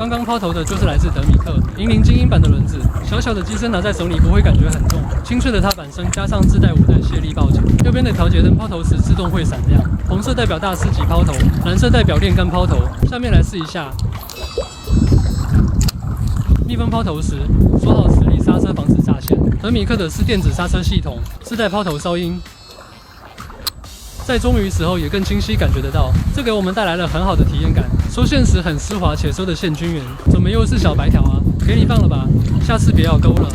刚刚抛投的就是来自德米克，银铃精英版的轮子，小小的机身拿在手里不会感觉很重，清脆的踏板声加上自带5段卸力报警。右边的调节灯抛投时自动会闪亮，红色代表大师级抛投，蓝色代表练杆抛投。下面来试一下。逆风抛投时，锁好磁力刹车，防止炸线。德米克的是电子刹车系统，自带抛投噪音，在忠于时候也更清晰感觉得到，这给我们带来了很好的体验感。收线时很丝滑且收的线均匀，怎么又是小白条啊？给你放了吧，下次别咬钩了。